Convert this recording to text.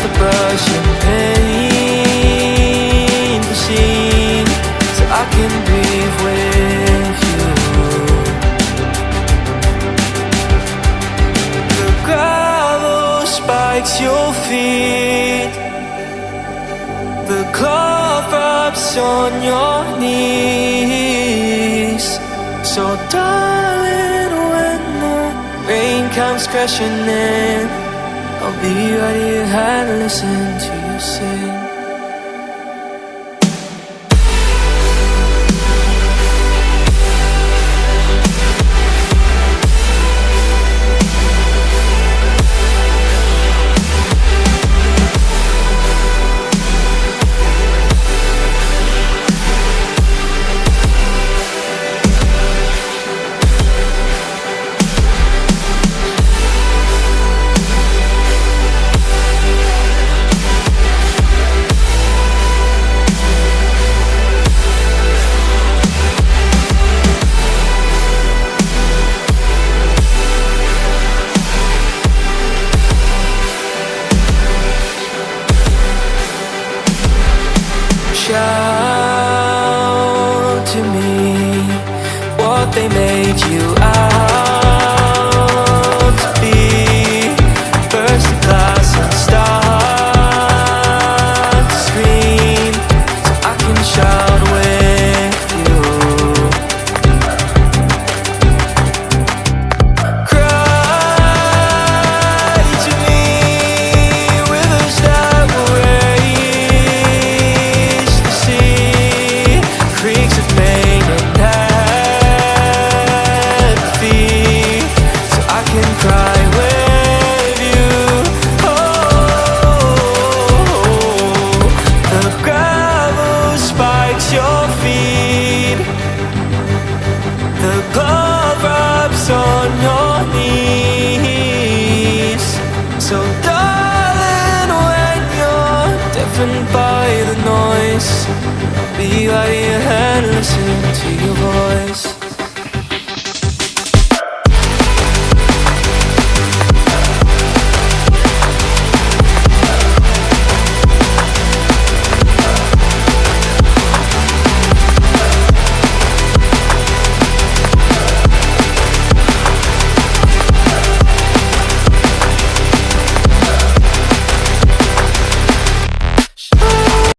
the brush and paint machine, so I can breathe with you. The gravel spikes your feet, the cloth rubs on your knees. So darling, when the rain comes crashing in, I'll be right here and listen to you sing. Shout to me what they made you out to be. Burst the glass and start to scream, so I can shout with you. Cry to me rivers that will raise the sea, creeks of pain and apathy, so I can cry with you. Oh, the gravel spikes your feet, the glove rubs on your knees. So darling, when you're deafened by the noise, I'll be right here and listen to your voice.